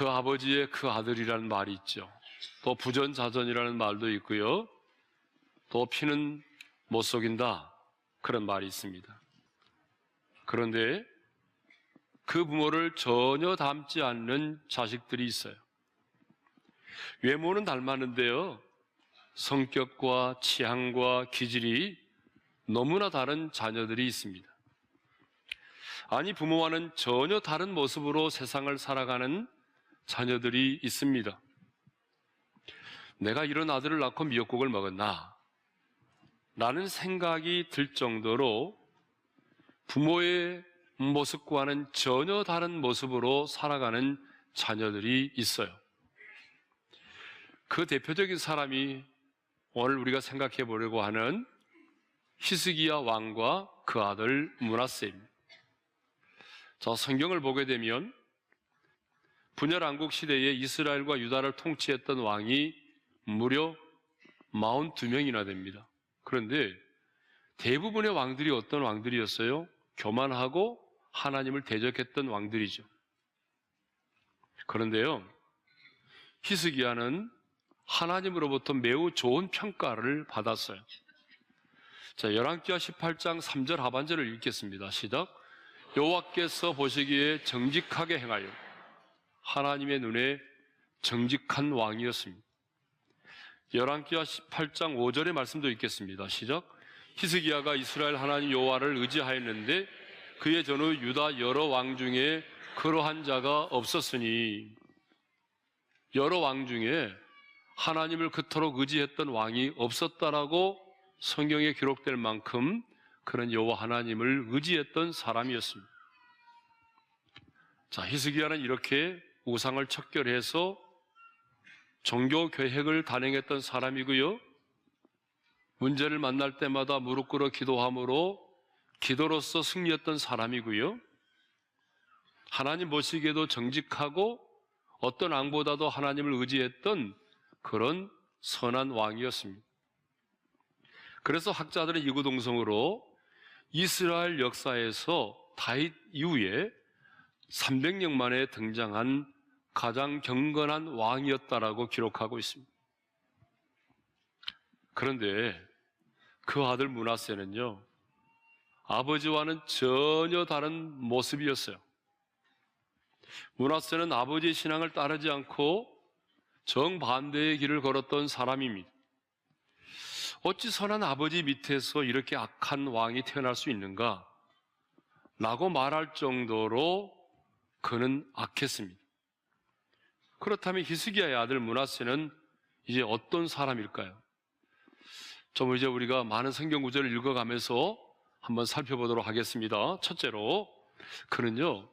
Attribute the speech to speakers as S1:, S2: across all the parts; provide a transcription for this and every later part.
S1: 그 아버지의 그 아들이라는 말이 있죠. 또 부전자전이라는 말도 있고요. 또 피는 못 속인다, 그런 말이 있습니다. 그런데 그 부모를 전혀 닮지 않는 자식들이 있어요. 외모는 닮았는데요, 성격과 취향과 기질이 너무나 다른 자녀들이 있습니다. 아니, 부모와는 전혀 다른 모습으로 세상을 살아가는 자녀들이 있습니다. 내가 이런 아들을 낳고 미역국을 먹었나? 라는 생각이 들 정도로 부모의 모습과는 전혀 다른 모습으로 살아가는 자녀들이 있어요. 그 대표적인 사람이 오늘 우리가 생각해 보려고 하는 히스기야 왕과 그 아들 므낫세입니다. 자, 성경을 보게 되면 분열왕국 시대에 이스라엘과 유다를 통치했던 왕이 무려 42명이나 됩니다. 그런데 대부분의 왕들이 어떤 왕들이었어요? 교만하고 하나님을 대적했던 왕들이죠. 그런데요, 히스기야는 하나님으로부터 매우 좋은 평가를 받았어요. 자, 열왕기하 18장 3절 하반절을 읽겠습니다. 시작. 여호와께서 보시기에 정직하게 행하여 하나님의 눈에 정직한 왕이었습니다. 열왕기하 18장 5절의 말씀도 읽겠습니다. 시작. 히스기야가 이스라엘 하나님 여호와를 의지하였는데 그의 전후 유다 여러 왕 중에 그러한 자가 없었으니, 여러 왕 중에 하나님을 그토록 의지했던 왕이 없었다라고 성경에 기록될 만큼 그런 여호와 하나님을 의지했던 사람이었습니다. 자, 히스기야는 이렇게 우상을 척결해서 종교 계획을 단행했던 사람이고요, 문제를 만날 때마다 무릎 꿇어 기도함으로 기도로서 승리했던 사람이고요, 하나님 보시기에도 정직하고 어떤 왕보다도 하나님을 의지했던 그런 선한 왕이었습니다. 그래서 학자들은 이구동성으로 이스라엘 역사에서 다윗 이후에 300년 만에 등장한 가장 경건한 왕이었다라고 기록하고 있습니다. 그런데 그 아들 므낫세는요, 아버지와는 전혀 다른 모습이었어요. 므낫세는 아버지의 신앙을 따르지 않고 정반대의 길을 걸었던 사람입니다. 어찌 선한 아버지 밑에서 이렇게 악한 왕이 태어날 수 있는가? 라고 말할 정도로 그는 악했습니다. 그렇다면 히스기야의 아들 므낫세는 이제 어떤 사람일까요? 좀 이제 우리가 많은 성경 구절을 읽어가면서 한번 살펴보도록 하겠습니다. 첫째로, 그는요,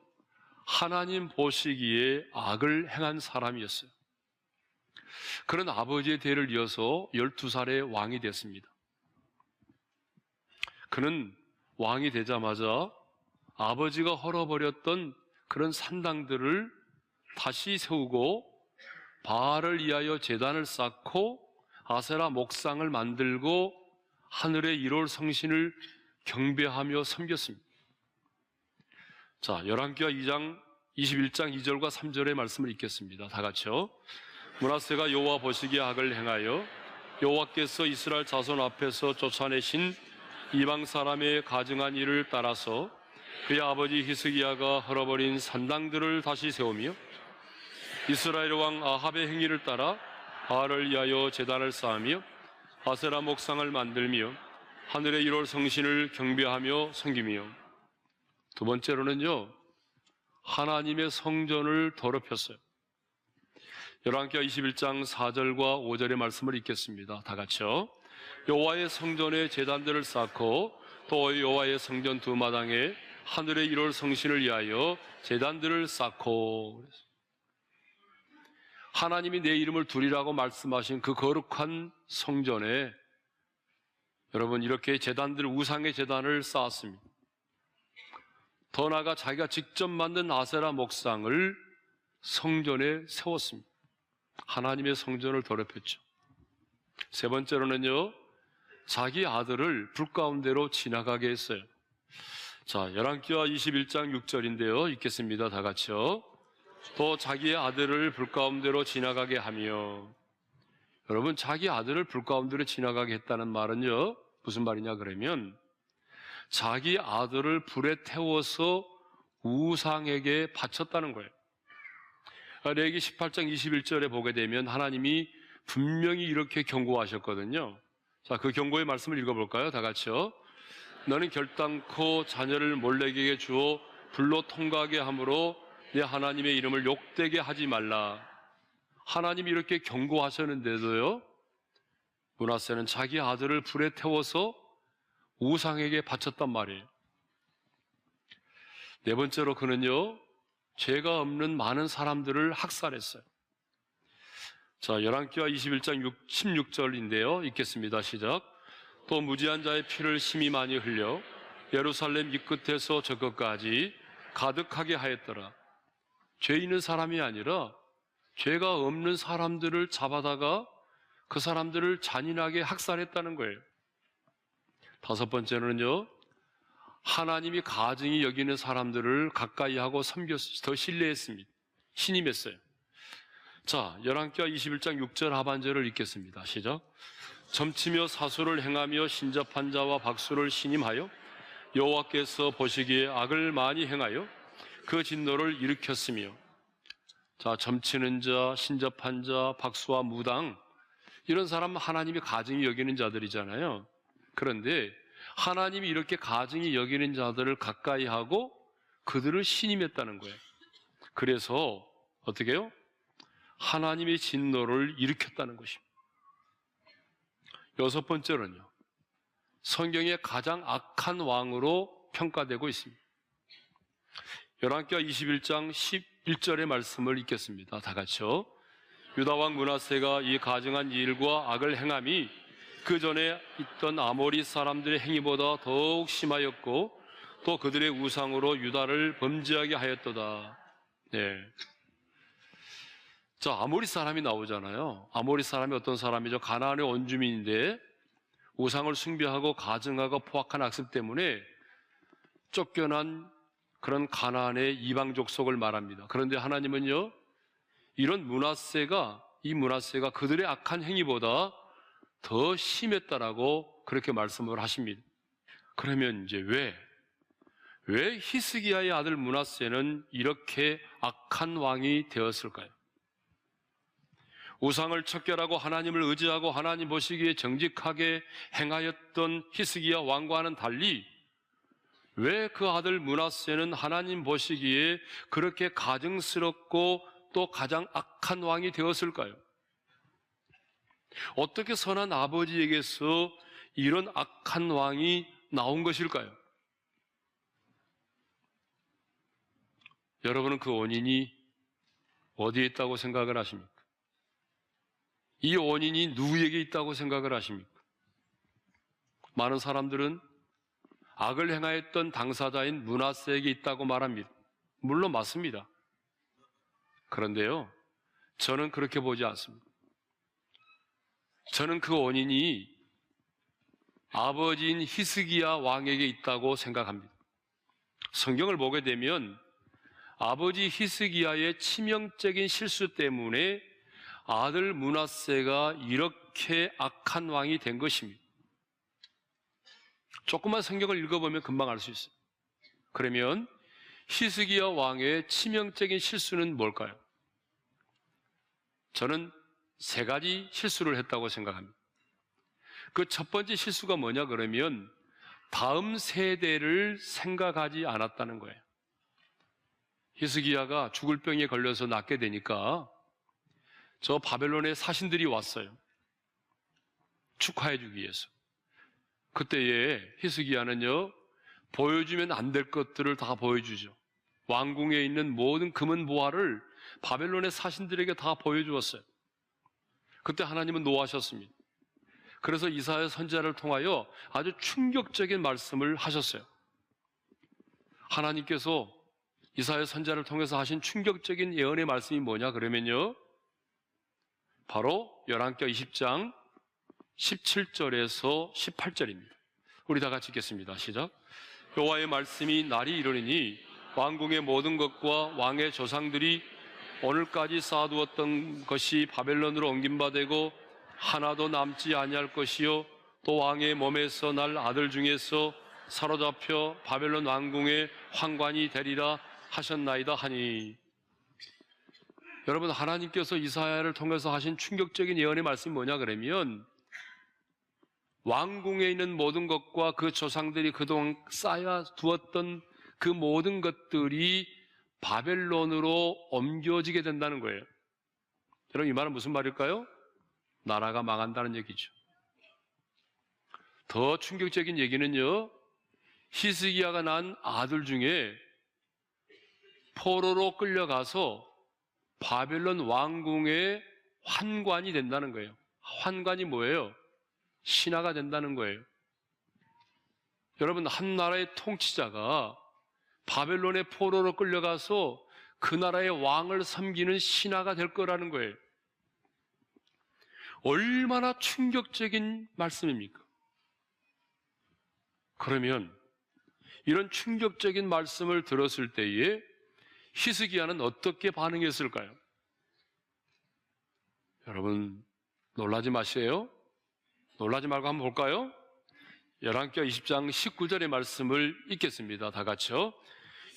S1: 하나님 보시기에 악을 행한 사람이었어요. 그런 아버지의 대를 이어서 12살의 왕이 됐습니다. 그는 왕이 되자마자 아버지가 헐어버렸던 그런 산당들을 다시 세우고 바알을 위하여 제단을 쌓고 아세라 목상을 만들고 하늘의 1월 성신을 경배하며 섬겼습니다. 자, 열왕기하 21장 2절과 3절의 말씀을 읽겠습니다. 다 같이요. 므낫세가 여호와 보시기에 악을 행하여 여호와께서 이스라엘 자손 앞에서 쫓아내신 이방 사람의 가증한 일을 따라서 그의 아버지 히스기야가 헐어버린 산당들을 다시 세우며 이스라엘 왕 아합의 행위를 따라 바알을 위하여 제단을 쌓으며 아세라 목상을 만들며 하늘의 1월 성신을 경배하며 섬기며, 두 번째로는요, 하나님의 성전을 더럽혔어요. 열왕기하 21장 4절과 5절의 말씀을 읽겠습니다. 다 같이요. 여호와의 성전에 제단들을 쌓고 또 여호와의 성전 두 마당에 하늘의 1월 성신을 위하여 제단들을 쌓고, 하나님이 내 이름을 두리라고 말씀하신 그 거룩한 성전에 여러분 이렇게 제단들, 우상의 제단을 쌓았습니다. 더 나아가 자기가 직접 만든 아세라 목상을 성전에 세웠습니다. 하나님의 성전을 더럽혔죠. 세 번째로는요, 자기 아들을 불 가운데로 지나가게 했어요. 자, 열왕기하 21장 6절인데요. 읽겠습니다. 다 같이요. 또 자기의 아들을 불 가운데로 지나가게 하며. 여러분, 자기 아들을 불 가운데로 지나가게 했다는 말은요, 무슨 말이냐 그러면 자기 아들을 불에 태워서 우상에게 바쳤다는 거예요. 레위기 18장 21절에 보게 되면 하나님이 분명히 이렇게 경고하셨거든요. 자, 그 경고의 말씀을 읽어볼까요? 다 같이요. 너는 결단코 자녀를 몰래에게 주어 불로 통과하게 함으로 내 하나님의 이름을 욕되게 하지 말라. 하나님이 이렇게 경고하셨는데도요, 므낫세는 자기 아들을 불에 태워서 우상에게 바쳤단 말이에요. 네 번째로 그는요, 죄가 없는 많은 사람들을 학살했어요. 자, 열왕기하 21장 16절인데요. 읽겠습니다. 시작. 또 무지한 자의 피를 심히 많이 흘려 예루살렘 이 끝에서 저 끝까지 가득하게 하였더라. 죄 있는 사람이 아니라 죄가 없는 사람들을 잡아다가 그 사람들을 잔인하게 학살했다는 거예요. 다섯 번째는요, 하나님이 가증히 여기는 사람들을 가까이 하고 섬겼, 더 신뢰했습니다. 신임했어요. 자, 열왕기하 21장 6절 하반절을 읽겠습니다. 시작. 점치며 사수를 행하며 신접한 자와 박수를 신임하여 여호와께서 보시기에 악을 많이 행하여 그 진노를 일으켰으며. 자, 점치는 자, 신접한 자, 박수와 무당, 이런 사람은 하나님이 가증히 여기는 자들이잖아요. 그런데 하나님이 이렇게 가증히 여기는 자들을 가까이 하고 그들을 신임했다는 거예요. 그래서 어떻게 해요? 하나님의 진노를 일으켰다는 것입니다. 여섯 번째로는요, 성경의 가장 악한 왕으로 평가되고 있습니다. 열왕기하 21장 11절의 말씀을 읽겠습니다. 다 같이요. 유다 왕 므낫세가 이 가증한 일과 악을 행함이 그 전에 있던 아모리 사람들의 행위보다 더욱 심하였고 또 그들의 우상으로 유다를 범죄하게 하였도다. 네. 자, 아모리 사람이 나오잖아요. 아모리 사람이 어떤 사람이죠? 가나안의 원주민인데 우상을 숭배하고 가증하고 포악한 악습 때문에 쫓겨난 그런 가나안의 이방 족속을 말합니다. 그런데 하나님은요, 이런 이 므낫세가 그들의 악한 행위보다 더 심했다라고 그렇게 말씀을 하십니다. 그러면 이제 왜 히스기야의 아들 므낫세는 이렇게 악한 왕이 되었을까요? 우상을 척결하고 하나님을 의지하고 하나님 보시기에 정직하게 행하였던 히스기야 왕과는 달리 왜 그 아들 므낫세는 하나님 보시기에 그렇게 가증스럽고 또 가장 악한 왕이 되었을까요? 어떻게 선한 아버지에게서 이런 악한 왕이 나온 것일까요? 여러분은 그 원인이 어디에 있다고 생각을 하십니까? 이 원인이 누구에게 있다고 생각을 하십니까? 많은 사람들은 악을 행하였던 당사자인 므낫세에게 있다고 말합니다. 물론 맞습니다. 그런데요, 저는 그렇게 보지 않습니다. 저는 그 원인이 아버지인 히스기야 왕에게 있다고 생각합니다. 성경을 보게 되면 아버지 히스기야의 치명적인 실수 때문에 아들 므낫세가 이렇게 악한 왕이 된 것입니다. 조금만 성경을 읽어보면 금방 알 수 있어요. 그러면 히스기야 왕의 치명적인 실수는 뭘까요? 저는 세 가지 실수를 했다고 생각합니다. 그 첫 번째 실수가 뭐냐 그러면 다음 세대를 생각하지 않았다는 거예요. 히스기야가 죽을 병에 걸려서 낫게 되니까 저 바벨론의 사신들이 왔어요. 축하해 주기 위해서. 그때에 히스기야는요, 보여주면 안 될 것들을 다 보여주죠. 왕궁에 있는 모든 금은 보화를 바벨론의 사신들에게 다 보여주었어요. 그때 하나님은 노하셨습니다. 그래서 이사야 선지자를 통하여 아주 충격적인 말씀을 하셨어요. 하나님께서 이사야 선지자를 통해서 하신 충격적인 예언의 말씀이 뭐냐 그러면요, 바로 열왕기하 20장 17절에서 18절입니다. 우리 다 같이 읽겠습니다. 시작. 여호와의 말씀이 날이 이르리니 왕궁의 모든 것과 왕의 조상들이 오늘까지 쌓아두었던 것이 바벨론으로 옮긴 바 되고 하나도 남지 아니할 것이요 또 왕의 몸에서 날 아들 중에서 사로잡혀 바벨론 왕궁의 환관이 되리라 하셨나이다 하니. 여러분, 하나님께서 이사야를 통해서 하신 충격적인 예언의 말씀이 뭐냐 그러면 왕궁에 있는 모든 것과 그 조상들이 그동안 쌓아 두었던 그 모든 것들이 바벨론으로 옮겨지게 된다는 거예요. 여러분, 이 말은 무슨 말일까요? 나라가 망한다는 얘기죠. 더 충격적인 얘기는요, 히스기야가 낳은 아들 중에 포로로 끌려가서 바벨론 왕궁의 환관이 된다는 거예요. 환관이 뭐예요? 신하가 된다는 거예요. 여러분, 한 나라의 통치자가 바벨론의 포로로 끌려가서 그 나라의 왕을 섬기는 신하가 될 거라는 거예요. 얼마나 충격적인 말씀입니까? 그러면 이런 충격적인 말씀을 들었을 때에 히스기야는 어떻게 반응했을까요? 여러분, 놀라지 마세요. 놀라지 말고 한번 볼까요? 열왕기하 20장 19절의 말씀을 읽겠습니다. 다 같이요.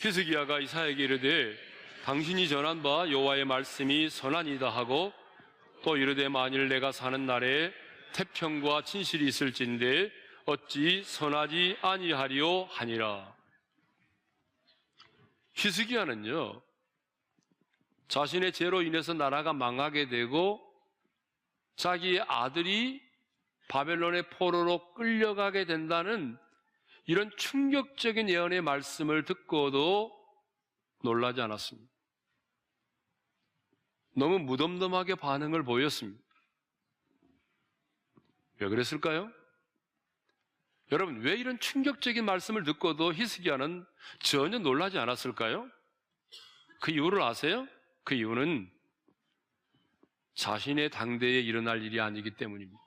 S1: 히스기야가 이사야에게 이르되 당신이 전한 바 여호와의 말씀이 선하니이다 하고 또 이르되 만일 내가 사는 날에 태평과 진실이 있을진데 어찌 선하지 아니하리요 하니라. 히스기야는요, 자신의 죄로 인해서 나라가 망하게 되고 자기의 아들이 바벨론의 포로로 끌려가게 된다는 이런 충격적인 예언의 말씀을 듣고도 놀라지 않았습니다. 너무 무덤덤하게 반응을 보였습니다. 왜 그랬을까요? 여러분, 왜 이런 충격적인 말씀을 듣고도 히스기야는 전혀 놀라지 않았을까요? 그 이유를 아세요? 그 이유는 자신의 당대에 일어날 일이 아니기 때문입니다.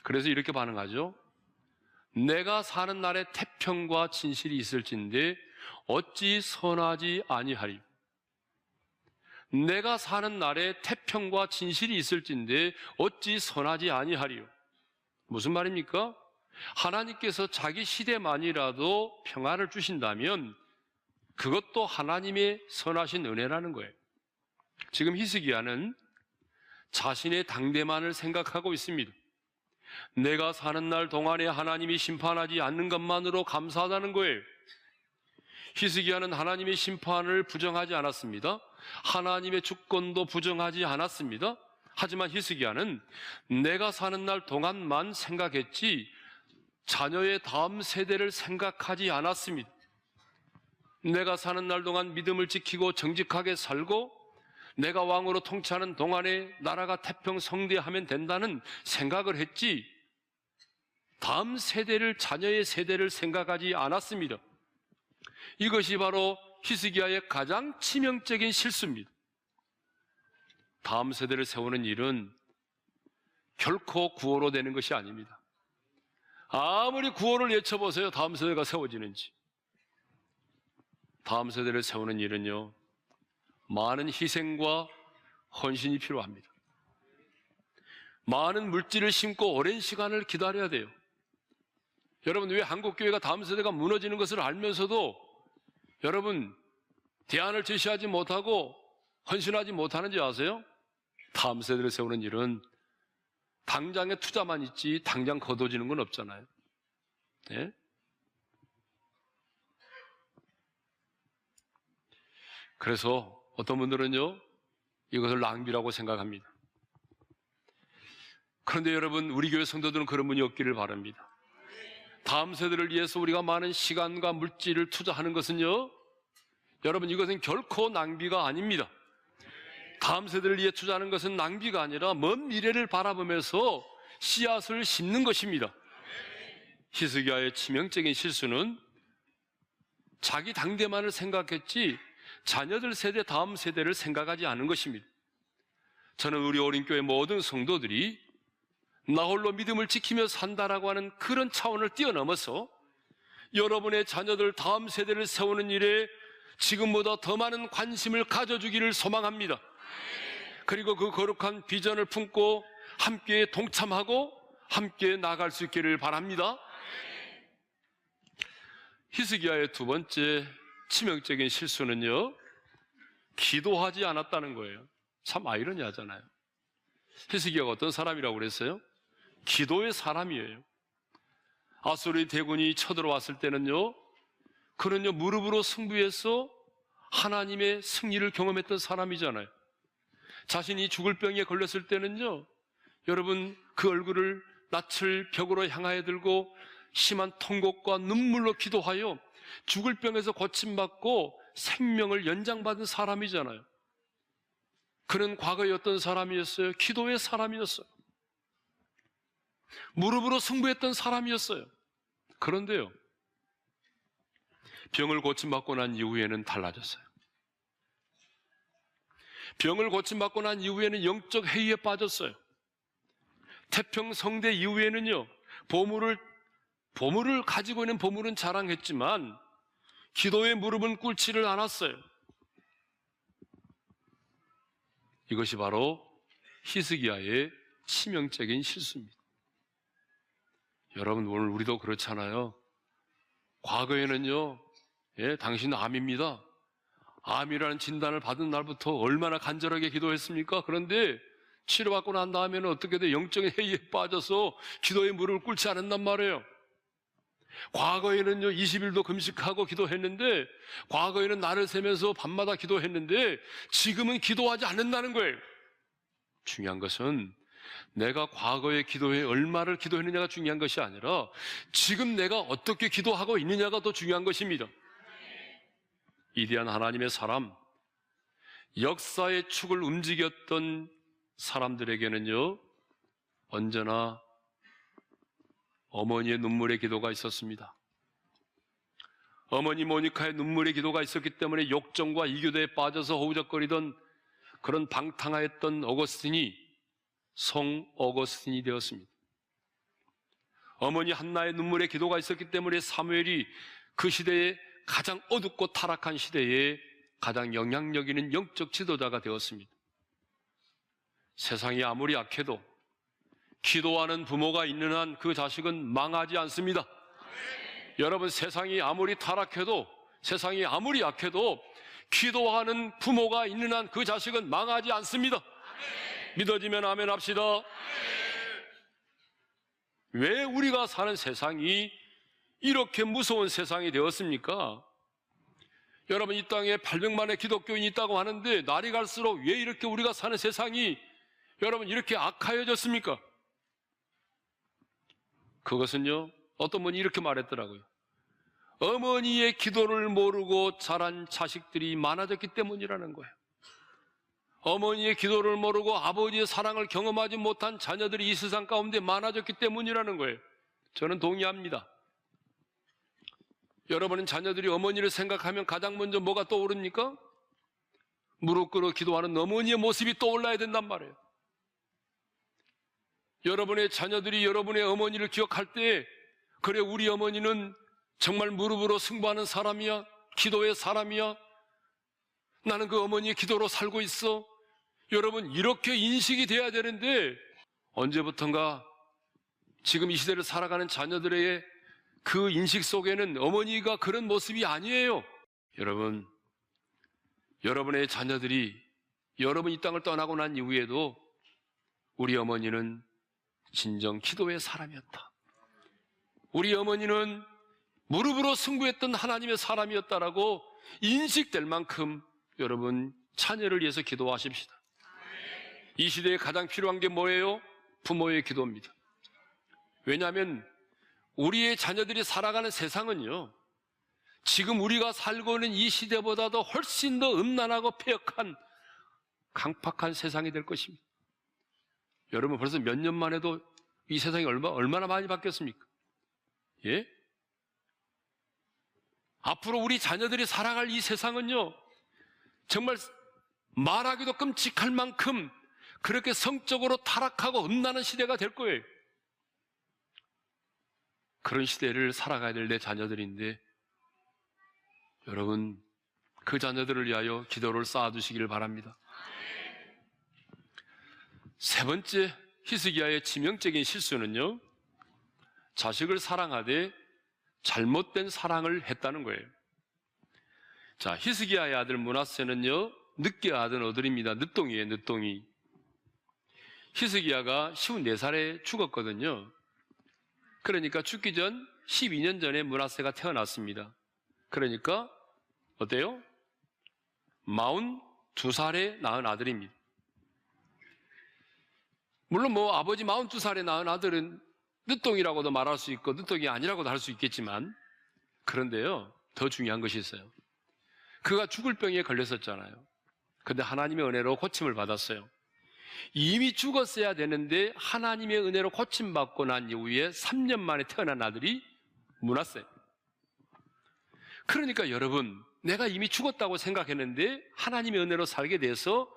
S1: 그래서 이렇게 반응하죠. 내가 사는 날에 태평과 진실이 있을진데 어찌 선하지 아니하리. 내가 사는 날에 태평과 진실이 있을진데 어찌 선하지 아니하리요. 무슨 말입니까? 하나님께서 자기 시대만이라도 평안을 주신다면 그것도 하나님의 선하신 은혜라는 거예요. 지금 히스기야는 자신의 당대만을 생각하고 있습니다. 내가 사는 날 동안에 하나님이 심판하지 않는 것만으로 감사하다는 거예요. 히스기야는 하나님의 심판을 부정하지 않았습니다. 하나님의 주권도 부정하지 않았습니다. 하지만 히스기야는 내가 사는 날 동안만 생각했지 자녀의 다음 세대를 생각하지 않았습니다. 내가 사는 날 동안 믿음을 지키고 정직하게 살고 내가 왕으로 통치하는 동안에 나라가 태평성대하면 된다는 생각을 했지 다음 세대를, 자녀의 세대를 생각하지 않았습니다. 이것이 바로 히스기야의 가장 치명적인 실수입니다. 다음 세대를 세우는 일은 결코 구호로 되는 것이 아닙니다. 아무리 구호를 외쳐보세요. 다음 세대가 세워지는지. 다음 세대를 세우는 일은요, 많은 희생과 헌신이 필요합니다. 많은 물질을 심고 오랜 시간을 기다려야 돼요. 여러분, 왜 한국교회가 다음 세대가 무너지는 것을 알면서도 여러분 대안을 제시하지 못하고 헌신하지 못하는지 아세요? 다음 세대를 세우는 일은 당장의 투자만 있지 당장 거둬지는 건 없잖아요. 네? 그래서 어떤 분들은요, 이것을 낭비라고 생각합니다. 그런데 여러분, 우리 교회 성도들은 그런 분이 없기를 바랍니다. 다음 세대를 위해서 우리가 많은 시간과 물질을 투자하는 것은요, 여러분, 이것은 결코 낭비가 아닙니다. 다음 세대를 위해 투자하는 것은 낭비가 아니라 먼 미래를 바라보면서 씨앗을 심는 것입니다. 히스기야의 치명적인 실수는 자기 당대만을 생각했지 자녀들 세대, 다음 세대를 생각하지 않은 것입니다. 저는 우리 어린교회 모든 성도들이 나 홀로 믿음을 지키며 산다라고 하는 그런 차원을 뛰어넘어서 여러분의 자녀들, 다음 세대를 세우는 일에 지금보다 더 많은 관심을 가져주기를 소망합니다. 그리고 그 거룩한 비전을 품고 함께 동참하고 함께 나아갈 수 있기를 바랍니다. 히스기야의 두 번째 치명적인 실수는요, 기도하지 않았다는 거예요. 참 아이러니하잖아요. 히스기야가 어떤 사람이라고 그랬어요? 기도의 사람이에요. 아수르의 대군이 쳐들어왔을 때는요, 그는요 무릎으로 승부해서 하나님의 승리를 경험했던 사람이잖아요. 자신이 죽을 병에 걸렸을 때는요, 여러분 그 얼굴을 낯을 벽으로 향하여 들고 심한 통곡과 눈물로 기도하여 죽을 병에서 고침받고 생명을 연장받은 사람이잖아요. 그는 과거에 어떤 사람이었어요? 기도의 사람이었어요. 무릎으로 승부했던 사람이었어요. 그런데요, 병을 고침받고 난 이후에는 달라졌어요. 병을 고침받고 난 이후에는 영적 해이에 빠졌어요. 태평성대 이후에는요, 보물을 가지고 있는 보물은 자랑했지만 기도의 무릎은 꿇지를 않았어요. 이것이 바로 히스기야의 치명적인 실수입니다. 여러분, 오늘 우리도 그렇잖아요. 과거에는요, 당신 암입니다. 암이라는 진단을 받은 날부터 얼마나 간절하게 기도했습니까? 그런데 치료받고 난 다음에는 어떻게 돼? 영적인 해이에 빠져서 기도의 무릎을 꿇지 않았단 말이에요. 과거에는요 20일도 금식하고 기도했는데, 과거에는 날을 새면서 밤마다 기도했는데 지금은 기도하지 않는다는 거예요. 중요한 것은 내가 과거의 기도에 얼마를 기도했느냐가 중요한 것이 아니라 지금 내가 어떻게 기도하고 있느냐가 더 중요한 것입니다. 위대한 하나님의 사람, 역사의 축을 움직였던 사람들에게는요 언제나 어머니의 눈물의 기도가 있었습니다. 어머니 모니카의 눈물의 기도가 있었기 때문에 욕정과 이교도에 빠져서 허우적거리던 그런 방탕하였던 어거스틴이 성 어거스틴이 되었습니다. 어머니 한나의 눈물의 기도가 있었기 때문에 사무엘이 그 시대에 가장 어둡고 타락한 시대에 가장 영향력 있는 영적 지도자가 되었습니다. 세상이 아무리 악해도 기도하는 부모가 있는 한 그 자식은 망하지 않습니다. 여러분, 세상이 아무리 타락해도, 세상이 아무리 약해도 기도하는 부모가 있는 한 그 자식은 망하지 않습니다. 믿어지면 아멘 합시다. 왜 우리가 사는 세상이 이렇게 무서운 세상이 되었습니까? 여러분, 이 땅에 800만의 기독교인이 있다고 하는데 날이 갈수록 왜 이렇게 우리가 사는 세상이 여러분 이렇게 악하여졌습니까? 그것은요, 어떤 분이 이렇게 말했더라고요. 어머니의 기도를 모르고 자란 자식들이 많아졌기 때문이라는 거예요. 어머니의 기도를 모르고 아버지의 사랑을 경험하지 못한 자녀들이 이 세상 가운데 많아졌기 때문이라는 거예요. 저는 동의합니다. 여러분은 자녀들이 어머니를 생각하면 가장 먼저 뭐가 떠오릅니까? 무릎 꿇어 기도하는 어머니의 모습이 떠올라야 된단 말이에요. 여러분의 자녀들이 여러분의 어머니를 기억할 때, 그래 우리 어머니는 정말 무릎으로 승부하는 사람이야, 기도의 사람이야, 나는 그 어머니의 기도로 살고 있어. 여러분, 이렇게 인식이 돼야 되는데 언제부턴가 지금 이 시대를 살아가는 자녀들의 그 인식 속에는 어머니가 그런 모습이 아니에요. 여러분, 여러분의 자녀들이 여러분 이 땅을 떠나고 난 이후에도 우리 어머니는 진정 기도의 사람이었다, 우리 어머니는 무릎으로 승부했던 하나님의 사람이었다라고 인식될 만큼 여러분 자녀를 위해서 기도하십시다. 이 시대에 가장 필요한 게 뭐예요? 부모의 기도입니다. 왜냐하면 우리의 자녀들이 살아가는 세상은요, 지금 우리가 살고 있는 이 시대보다도 훨씬 더 음란하고 폐역한 강팍한 세상이 될 것입니다. 여러분, 벌써 몇 년만 해도 이 세상이 얼마나 많이 바뀌었습니까? 예? 앞으로 우리 자녀들이 살아갈 이 세상은요, 정말 말하기도 끔찍할 만큼 그렇게 성적으로 타락하고 음란한 시대가 될 거예요. 그런 시대를 살아가야 될 내 자녀들인데, 여러분, 그 자녀들을 위하여 기도를 쌓아두시기를 바랍니다. 세 번째 히스기야의 치명적인 실수는요, 자식을 사랑하되 잘못된 사랑을 했다는 거예요. 자, 히스기야의 아들 므낫세는요, 늦게 얻은 아들입니다. 늦둥이에요, 늦둥이. 히스기야가 54살에 죽었거든요. 그러니까 죽기 전 12년 전에 므낫세가 태어났습니다. 그러니까 어때요? 42살에 낳은 아들입니다. 물론 아버지 42살에 낳은 아들은 늦둥이라고도 말할 수 있고 늦둥이 아니라고도 할 수 있겠지만, 그런데요, 더 중요한 것이 있어요. 그가 죽을 병에 걸렸었잖아요. 근데 하나님의 은혜로 고침을 받았어요. 이미 죽었어야 되는데 하나님의 은혜로 고침받고 난 이후에 3년 만에 태어난 아들이 므낫세. 그러니까 여러분, 내가 이미 죽었다고 생각했는데 하나님의 은혜로 살게 돼서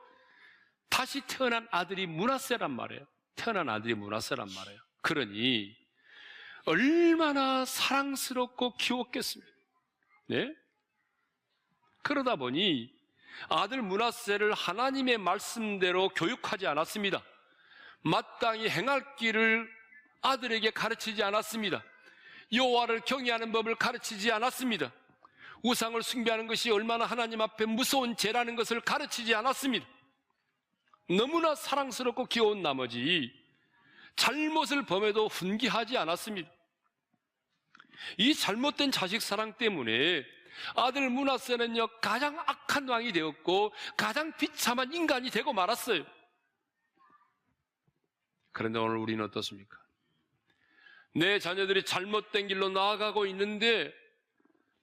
S1: 다시 태어난 아들이 므낫세란 말이에요. 태어난 아들이 므낫세란 말이에요. 그러니 얼마나 사랑스럽고 귀엽겠습니까? 네? 그러다 보니 아들 므낫세를 하나님의 말씀대로 교육하지 않았습니다. 마땅히 행할 길을 아들에게 가르치지 않았습니다. 여호와를 경외하는 법을 가르치지 않았습니다. 우상을 숭배하는 것이 얼마나 하나님 앞에 무서운 죄라는 것을 가르치지 않았습니다. 너무나 사랑스럽고 귀여운 나머지 잘못을 범해도 훈계하지 않았습니다. 이 잘못된 자식 사랑 때문에 아들 므낫세는요, 가장 악한 왕이 되었고 가장 비참한 인간이 되고 말았어요. 그런데 오늘 우리는 어떻습니까? 내 자녀들이 잘못된 길로 나아가고 있는데,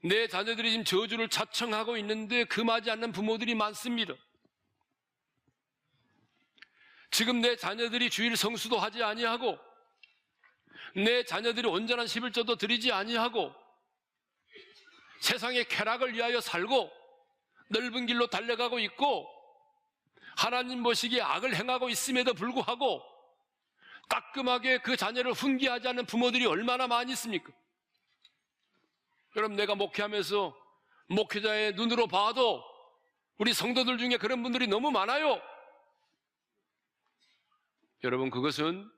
S1: 내 자녀들이 지금 저주를 자청하고 있는데 금하지 않는 부모들이 많습니다. 지금 내 자녀들이 주일 성수도 하지 아니하고, 내 자녀들이 온전한 11조도 드리지 아니하고, 세상의 쾌락을 위하여 살고 넓은 길로 달려가고 있고, 하나님 보시기에 악을 행하고 있음에도 불구하고 따끔하게 그 자녀를 훈계하지 않는 부모들이 얼마나 많이 있습니까? 여러분, 내가 목회하면서 목회자의 눈으로 봐도 우리 성도들 중에 그런 분들이 너무 많아요. 여러분, 그것은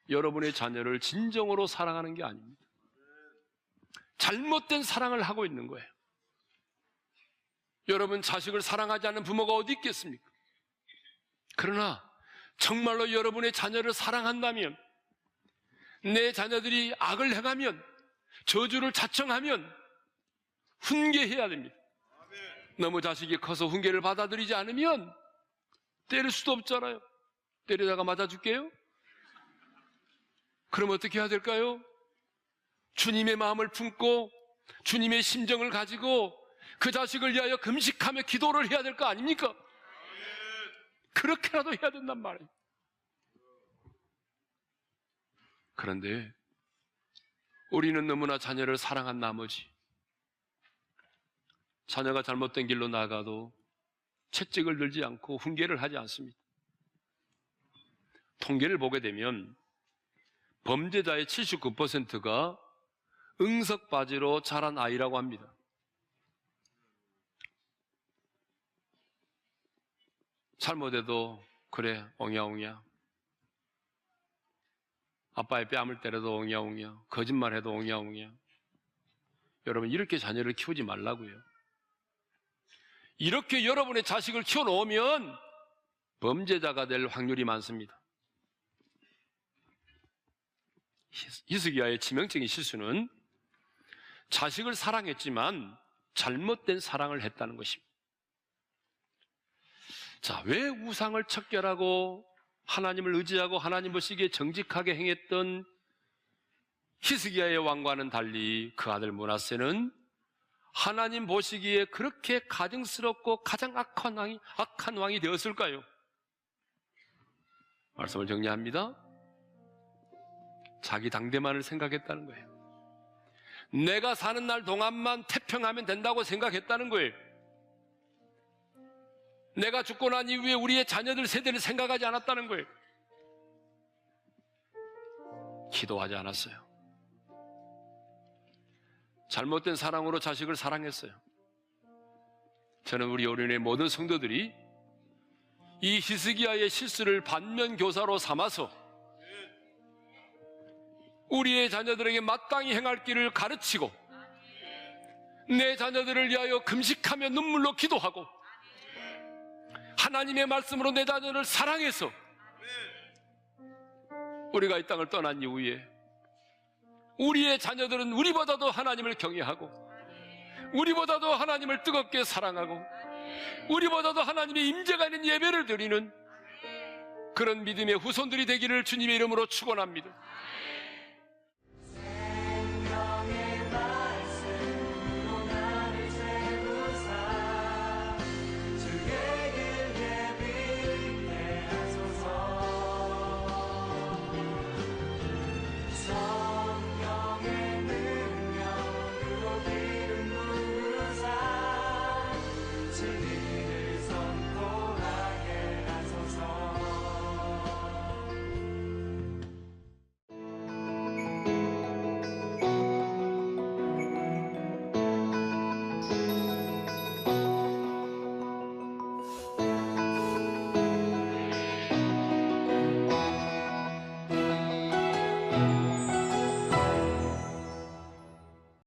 S1: 여러분의 자녀를 진정으로 사랑하는 게 아닙니다. 잘못된 사랑을 하고 있는 거예요. 여러분, 자식을 사랑하지 않는 부모가 어디 있겠습니까? 그러나 정말로 여러분의 자녀를 사랑한다면, 내 자녀들이 악을 행하면, 저주를 자청하면 훈계해야 됩니다. 너무 자식이 커서 훈계를 받아들이지 않으면 때릴 수도 없잖아요. 때리다가 맞아줄게요? 그럼 어떻게 해야 될까요? 주님의 마음을 품고 주님의 심정을 가지고 그 자식을 위하여 금식하며 기도를 해야 될 거 아닙니까? 그렇게라도 해야 된단 말이에요. 그런데 우리는 너무나 자녀를 사랑한 나머지 자녀가 잘못된 길로 나가도 채찍을 들지 않고 훈계를 하지 않습니다. 통계를 보게 되면 범죄자의 79%가 응석바지로 자란 아이라고 합니다. 잘못해도 그래 옹야옹야, 아빠의 뺨을 때려도 옹야옹야, 거짓말해도 옹야옹야. 여러분, 이렇게 자녀를 키우지 말라고요. 이렇게 여러분의 자식을 키워놓으면 범죄자가 될 확률이 많습니다. 히스기야의 치명적인 실수는 자식을 사랑했지만 잘못된 사랑을 했다는 것입니다. 자, 왜 우상을 척결하고 하나님을 의지하고 하나님 보시기에 정직하게 행했던 히스기야의 왕과는 달리 그 아들 므낫세는 하나님 보시기에 그렇게 가증스럽고 가장 악한 왕이 되었을까요? 말씀을 정리합니다. 자기 당대만을 생각했다는 거예요. 내가 사는 날 동안만 태평하면 된다고 생각했다는 거예요. 내가 죽고 난 이후에 우리의 자녀들 세대를 생각하지 않았다는 거예요. 기도하지 않았어요. 잘못된 사랑으로 자식을 사랑했어요. 저는 우리 오륜의 모든 성도들이 이 히스기야의 실수를 반면교사로 삼아서 우리의 자녀들에게 마땅히 행할 길을 가르치고 내 자녀들을 위하여 금식하며 눈물로 기도하고 하나님의 말씀으로 내 자녀를 사랑해서 우리가 이 땅을 떠난 이후에 우리의 자녀들은 우리보다도 하나님을 경외하고 우리보다도 하나님을 뜨겁게 사랑하고 우리보다도 하나님의 임재가 있는 예배를 드리는 그런 믿음의 후손들이 되기를 주님의 이름으로 축원합니다.